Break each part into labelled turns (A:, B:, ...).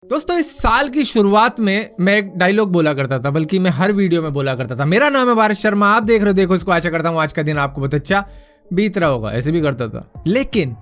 A: दोस्तों इस साल की शुरुआत में मैं एक डायलॉग बोला करता था, बल्कि मैं हर वीडियो में बोला करता था। मेरा नाम है भारत शर्मा, आप देख रहे हो देखो इसको। आशा करता हूँ आज का दिन आपको बहुत अच्छा बीत रहा होगा। ऐसे भी करता था, लेकिन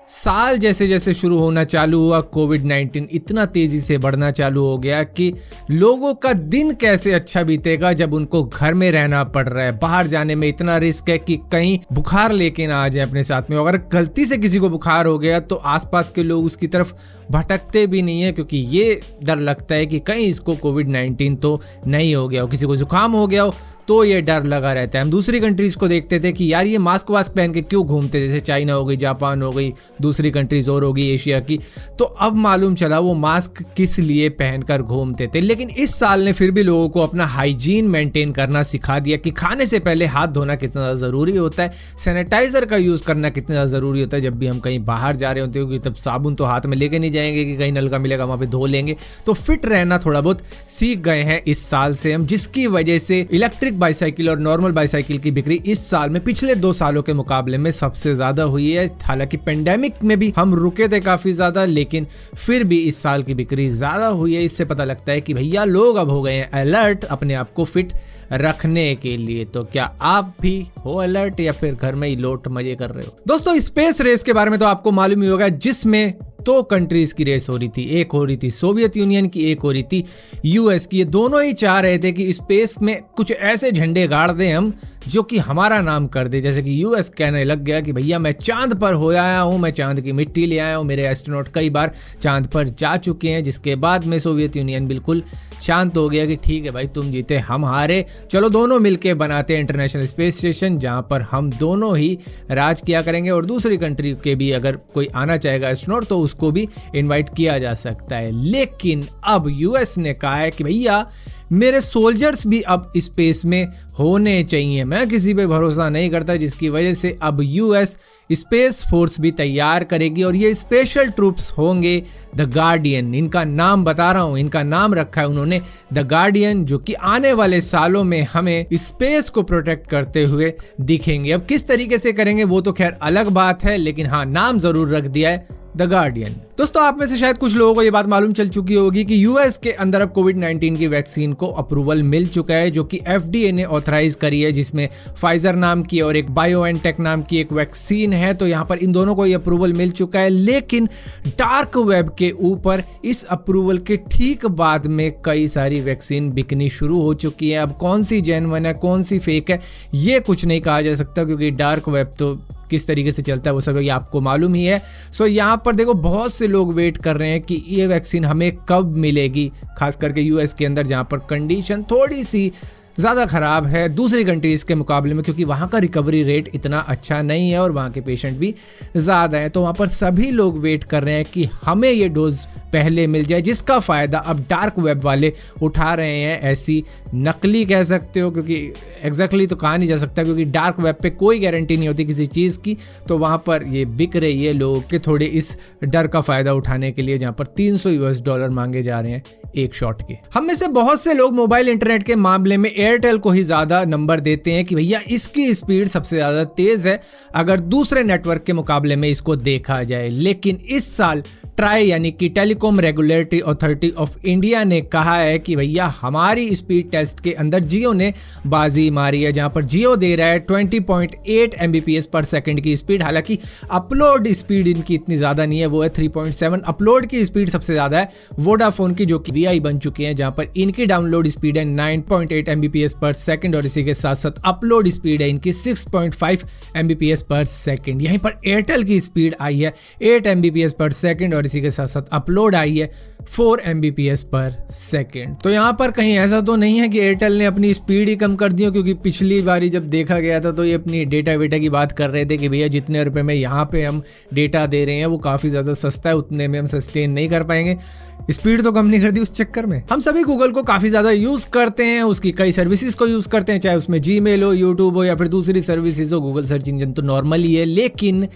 A: साल जैसे जैसे शुरू होना चालू हुआ, कोविड-19 इतना तेजी से बढ़ना चालू हो गया कि लोगों का दिन कैसे अच्छा बीतेगा जब उनको घर में रहना पड़ रहा है। बाहर जाने में इतना रिस्क है कि कहीं बुखार लेके ना आ जाए अपने साथ में। अगर गलती से किसी को बुखार हो गया तो आसपास के लोग उसकी तरफ भटकते भी नहीं है, क्योंकि ये डर लगता है कि कहीं इसको कोविड-19 तो नहीं हो गया हो, किसी को जुकाम हो गया हो तो ये डर लगा रहता है। हम दूसरी कंट्रीज को देखते थे कि यार ये मास्क वास्क पहन के क्यों घूमते, जैसे चाइना हो गई, जापान हो गई, दूसरी कंट्रीज और हो गई एशिया की। तो अब मालूम चला वो मास्क किस लिए पहनकर घूमते थे। लेकिन इस साल ने फिर भी लोगों को अपना हाइजीन मेंटेन करना सिखा दिया कि खाने से पहले हाथ धोना कितना ज़्यादा ज़रूरी होता है, सैनिटाइजर का यूज़ करना कितना ज़्यादा ज़रूरी होता है जब भी हम कहीं बाहर जा रहे होते हैं, क्योंकि तब साबुन तो हाथ में लेके नहीं जाएंगे कि कहीं नलका मिलेगा वहाँ पे धो लेंगे। तो फिट रहना थोड़ा बहुत सीख गए हैं इस साल से हम, जिसकी वजह से इलेक्ट्रिक बाईसाइकिल और नॉर्मल बाईसाइकिल की बिक्री इस साल में पिछले 2 सालों के मुकाबले में सबसे ज्यादा हुई है। हालांकि पेंडेमिक में भी हम रुके थे काफी ज्यादा, लेकिन फिर भी इस साल की बिक्री ज्यादा हुई है। इससे पता लगता है कि भैया लोग अब हो गए हैं अलर्ट अपने आप को फिट रखने के लिए। तो क्या आप भी हो अलर्ट या फिर घर में ही लोट मजे कर रहे हो? दोस्तों स्पेस रेस के बारे में तो आपको मालूम ही होगा, जिसमें 2 कंट्रीज की रेस हो रही थी। एक हो रही थी सोवियत यूनियन की, एक हो रही थी यूएस की। ये दोनों ही चाह रहे थे कि स्पेस में कुछ ऐसे झंडे गाड़ दें हम जो कि हमारा नाम कर दे। जैसे कि यूएस कहने लग गया कि भैया मैं चांद पर हो आया हूँ, मैं चांद की मिट्टी ले आया हूँ, मेरे एस्ट्रोनॉट कई बार चांद पर जा चुके हैं। जिसके बाद में सोवियत यूनियन बिल्कुल शांत हो गया कि ठीक है भाई तुम जीते हम हारे, चलो दोनों मिलके बनाते हैं इंटरनेशनल स्पेस स्टेशन जहां पर हम दोनों ही राज किया करेंगे। और दूसरी कंट्री के भी अगर कोई आना चाहेगा एस्ट्रोनॉट तो उसको भी इनवाइट किया जा सकता है। लेकिन अब यूएस ने कहा है कि भैया मेरे सोल्जर्स भी अब स्पेस में होने चाहिए, मैं किसी पे भरोसा नहीं करता। जिसकी वजह से अब यूएस स्पेस फोर्स भी तैयार करेगी और ये स्पेशल ट्रूप्स होंगे द गार्डियन। इनका नाम बता रहा हूँ, इनका नाम रखा है उन्होंने द गार्डियन, जो कि आने वाले सालों में हमें स्पेस को प्रोटेक्ट करते हुए दिखेंगे। अब किस तरीके से करेंगे वो तो खैर अलग बात है, लेकिन हाँ नाम जरूर रख दिया है द गार्डियन। दोस्तों आप में से शायद कुछ लोगों को ये बात मालूम चल चुकी होगी कि यूएस के अंदर अब कोविड-19 की वैक्सीन को अप्रूवल मिल चुका है, जो कि एफडीए ने ऑथराइज करी है, जिसमें फाइजर नाम की और एक बायोएनटेक नाम की एक वैक्सीन है। तो यहाँ पर इन दोनों को ये अप्रूवल मिल चुका है। लेकिन डार्क वेब के ऊपर इस अप्रूवल के ठीक बाद में कई सारी वैक्सीन बिकनी शुरू हो चुकी है। अब कौन सी जेन्युइन है कौन सी फेक है ये कुछ नहीं कहा जा सकता, क्योंकि डार्क वेब तो किस तरीके से चलता है वो सब ये आपको मालूम ही है। सो यहाँ पर देखो बहुत से लोग वेट कर रहे हैं कि ये वैक्सीन हमें कब मिलेगी, खास करके यूएस के अंदर जहाँ पर कंडीशन थोड़ी सी ज़्यादा ख़राब है दूसरी कंट्रीज़ के मुकाबले में, क्योंकि वहाँ का रिकवरी रेट इतना अच्छा नहीं है और वहाँ के पेशेंट भी ज़्यादा हैं। तो वहाँ पर सभी लोग वेट कर रहे हैं कि हमें ये डोज पहले मिल जाए, जिसका फ़ायदा अब डार्क वेब वाले उठा रहे हैं। ऐसी नकली कह सकते हो, क्योंकि एग्जैक्टली तो कहा नहीं जा सकता, क्योंकि डार्क वेब पे कोई गारंटी नहीं होती किसी चीज़ की। तो वहाँ पर ये बिक रही है लोगों के थोड़े इस डर का फ़ायदा उठाने के लिए, जहाँ पर $300 मांगे जा रहे हैं एक शॉट के। हम में से बहुत से लोग मोबाइल इंटरनेट के मामले में एयरटेल को ही ज़्यादा नंबर देते हैं कि भैया इसकी स्पीड सबसे ज़्यादा तेज़ है अगर दूसरे नेटवर्क के मुकाबले में इसको देखा जाए। लेकिन इस साल ट्राई यानी कि telecom regulatory authority of India ने कहा है कि भैया हमारी स्पीड टेस्ट के अंदर जियो ने बाजी मारी है, जहां पर जियो दे रहा है 20.8 Mbps पर सेकंड की स्पीड। हालांकि अपलोड स्पीड इनकी इतनी ज़्यादा नहीं है, वो है 3.7। अपलोड की स्पीड सबसे ज़्यादा है वोडाफोन की, जो कि वीआई बन चुके हैं, जहां पर इनकी डाउनलोड स्पीड है 9.8 Mbps पर सेकंड और इसी के साथ साथ अपलोड स्पीड है इनकी 6.5 Mbps पर सेकंड। यहीं पर एयरटेल की स्पीड आई है 8 Mbps पर सेकंड और इसी के साथ साथ अपलोड आई है 4 Mbps पर सेकंड। तो यहाँ पर कहीं ऐसा तो नहीं है कि एयरटेल ने अपनी स्पीड ही कम कर दी हो, क्योंकि पिछली बारी जब देखा गया था तो ये अपनी डेटा वेटा की बात कर रहे थे कि भैया जितने रुपए में यहाँ पे हम डेटा दे रहे हैं वो काफ़ी ज़्यादा सस्ता है, उतने में हम सस्टेन नहीं कर पाएंगे। स्पीड तो कम नहीं कर दी उस चक्कर में। हम सभी गूगल को काफ़ी ज़्यादा यूज़ करते हैं, उसकी कई सर्विसेज को यूज़ करते हैं, चाहे उसमें जीमेल हो, यूट्यूब हो या फिर दूसरी सर्विसेज हो। गूगल सर्च इंजन तो नॉर्मल ही है, लेकिन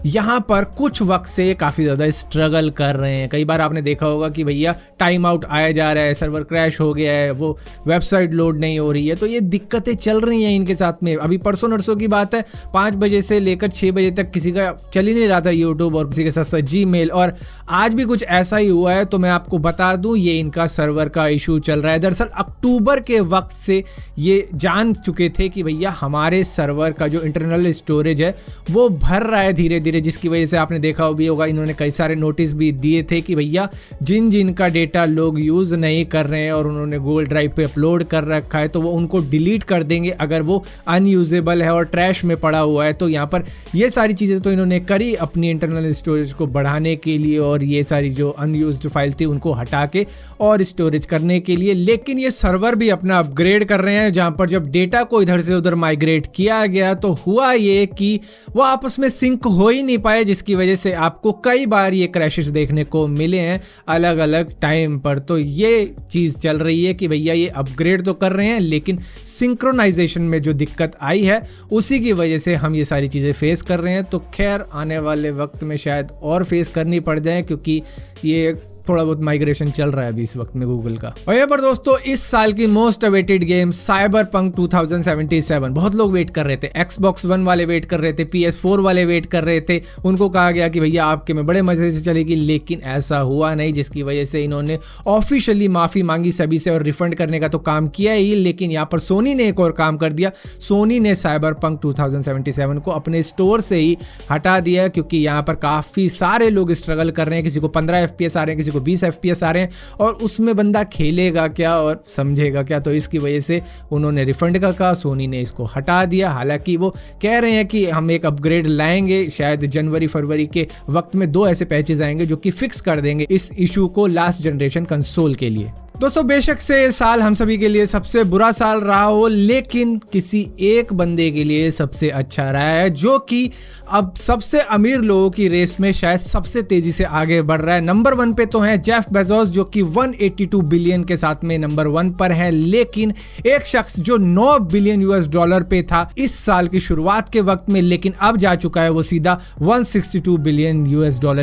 A: यहाँ पर कुछ वक्त से काफ़ी ज़्यादा स्ट्रगल स्ट्रगल कर रहे हैं। कई बार आपने देखा होगा कि भैया टाइम आउट आया जा रहा है, सर्वर क्रैश हो गया है, वो वेबसाइट लोड नहीं हो रही है, तो ये दिक्कतें चल रही हैं इनके साथ में। अभी परसों नरसों की बात है, 5 बजे से लेकर 6 बजे तक किसी का चल ही नहीं रहा था यूट्यूब और किसी के साथ जीमेल, और आज भी कुछ ऐसा ही हुआ है। तो मैं आपको बता दूं, ये इनका सर्वर का इशू चल रहा है। दरअसल अक्टूबर के वक्त से ये जान चुके थे कि भैया हमारे सर्वर का जो इंटरनल स्टोरेज है वो भर रहा है धीरे धीरे, जिसकी वजह से आपने देखा भी होगा इन्होंने कई सारे नोटिस भी दिए थे कि भैया जिन जिन का डेटा लोग यूज़ नहीं कर रहे हैं और उन्होंने गूगल ड्राइव पे अपलोड कर रखा है तो वो उनको डिलीट कर देंगे अगर वो अनयूजेबल है और ट्रैश में पड़ा हुआ है। तो यहाँ पर ये सारी चीज़ें तो इन्होंने करी अपनी इंटरनल स्टोरेज को बढ़ाने के लिए और ये सारी जो अनयूज्ड फाइल थी उनको हटा के और स्टोरेज करने के लिए। लेकिन ये सर्वर भी अपना अपग्रेड कर रहे हैं, जहाँ पर जब डेटा को इधर से उधर माइग्रेट किया गया तो हुआ ये कि वो आपस में सिंक हो ही नहीं पाए, जिसकी वजह से आपको कई बार ये क्रैशेस देखने को मिले हैं अलग अलग टाइम पर। तो ये चीज़ चल रही है कि भैया ये अपग्रेड तो कर रहे हैं लेकिन सिंक्रोनाइजेशन में जो दिक्कत आई है उसी की वजह से हम ये सारी चीज़ें फेस कर रहे हैं। तो खैर आने वाले वक्त में शायद और फेस करनी पड़ जाए, क्योंकि ये थोड़ा बहुत माइग्रेशन चल रहा है अभी इस वक्त में गूगल का। और यहाँ पर दोस्तों इस साल की मोस्ट अवेटेड गेम साइबरपंक 2077 बहुत लोग वेट कर रहे थे। Xbox One वाले वेट कर रहे थे, PS4 वाले वेट कर रहे थे। उनको कहा गया कि भैया आपके में बड़े मजे से चलेगी, लेकिन ऐसा हुआ नहीं, जिसकी वजह से इन्होंने ऑफिशियली माफ़ी मांगी सभी से और रिफंड करने का तो काम किया ही। लेकिन यहाँ पर सोनी ने एक और काम कर दिया। सोनी ने साइबरपंक 2077 को अपने स्टोर से ही हटा दिया, क्योंकि यहाँ पर काफ़ी सारे लोग स्ट्रगल कर रहे हैं। किसी को 15 FPS आ रहे हैं, किसी को 20 FPS आ रहे हैं, और उसमें बंदा खेलेगा क्या और समझेगा क्या। तो इसकी वजह से उन्होंने रिफंड का कहा, सोनी ने इसको हटा दिया। हालांकि वो कह रहे हैं कि हम एक अपग्रेड लाएंगे, शायद जनवरी फरवरी के वक्त में 2 ऐसे पैचेस आएंगे जो कि फिक्स कर देंगे इस इशू को लास्ट जनरेशन कंसोल के लिए। दोस्तों बेशक से ये साल हम सभी के लिए सबसे बुरा साल रहा हो, लेकिन किसी एक बंदे के लिए सबसे अच्छा रहा है, जो कि अब सबसे अमीर लोगों की रेस में शायद सबसे तेजी से आगे बढ़ रहा है। नंबर 1 पे तो है जेफ बेजोस, जो कि 182 बिलियन के साथ में नंबर 1 पर है। लेकिन एक शख्स जो $9 बिलियन पे था इस साल की शुरुआत के वक्त में, लेकिन अब जा चुका है वो सीधा $162 बिलियन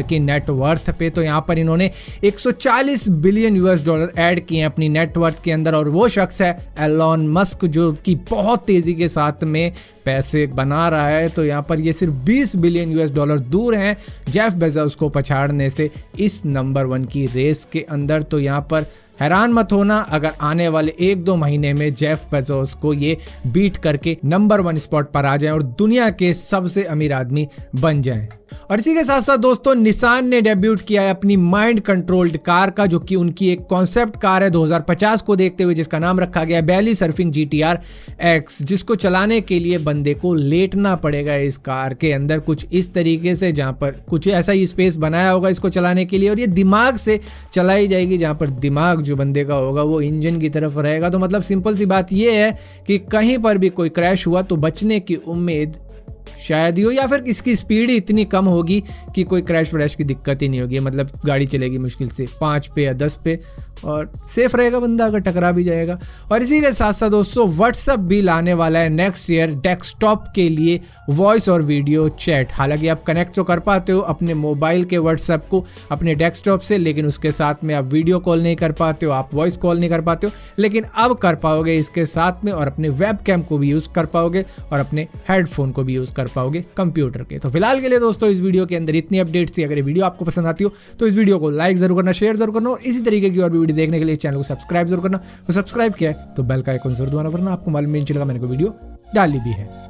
A: की नेटवर्थ पे। तो यहाँ पर इन्होंने $140 बिलियन ऐड किए अपनी नेटवर्थ के अंदर, और वो शख्स है एलॉन मस्क, जो कि बहुत तेजी के साथ में पैसे बना रहा है। तो यहाँ पर ये सिर्फ $20 बिलियन दूर हैं जेफ बेजोस को पछाड़ने से इस नंबर 1 की रेस के अंदर। तो यहाँ पर हैरान मत होना अगर आने वाले 1-2 महीने में जेफ बेजोस को ये बीट करके नंबर 1 स्पॉट पर आ जाएं और दुनिया के सबसे अमीर आदमी बन जाएं। और इसी के साथ साथ दोस्तों निसान ने डेब्यूट किया है अपनी माइंड कंट्रोल्ड कार का, जो कि उनकी एक कॉन्सेप्ट कार है 2050 को देखते हुए, जिसका नाम रखा गया बैली सर्फिंग GTR X, जिसको चलाने के लिए बंदे को लेटना पड़ेगा इस कार के अंदर कुछ इस तरीके से, जहाँ पर कुछ ऐसा ही स्पेस बनाया होगा इसको चलाने के लिए, और ये दिमाग से चलाई जाएगी, जहाँ पर दिमाग जो बंदे का होगा वो इंजन की तरफ रहेगा। तो मतलब सिंपल सी बात ये है कि कहीं पर भी कोई क्रैश हुआ तो बचने की उम्मीद शायद ही हो, या फिर इसकी स्पीड ही इतनी कम होगी कि कोई क्रैश व्रैश की दिक्कत ही नहीं होगी। मतलब गाड़ी चलेगी मुश्किल से 5 पे या 10 पे और सेफ रहेगा बंदा अगर टकरा भी जाएगा। और इसी के साथ साथ दोस्तों व्हाट्सएप भी लाने वाला है नेक्स्ट ईयर डेस्कटॉप के लिए वॉइस और वीडियो चैट। हालांकि आप कनेक्ट तो कर पाते हो अपने मोबाइल के व्हाट्सएप को अपने डेस्कटॉप से, लेकिन उसके साथ में आप वीडियो कॉल नहीं कर पाते हो, आप वॉइस कॉल नहीं कर पाते हो, लेकिन अब कर पाओगे इसके साथ में, और अपने वेबकैम को भी यूज़ कर पाओगे और अपने हेडफोन को भी यूज़ कर पाओगे कंप्यूटर के। तो फिलहाल के लिए दोस्तों इस वीडियो के अंदर इतनी अपडेट्स थी। अगर ये वीडियो आपको पसंद आती हो तो इस वीडियो को लाइक जरूर करना, शेयर जरूर करना, और इसी तरीके की और वीडियो देखने के लिए चैनल को सब्सक्राइब जरूर करना। तो सब्सक्राइब किया है तो बेल का आइकन जरूर दबाना, वरना आपको मालूम नहीं चलेगा मैंने कोई वीडियो डाली भी है।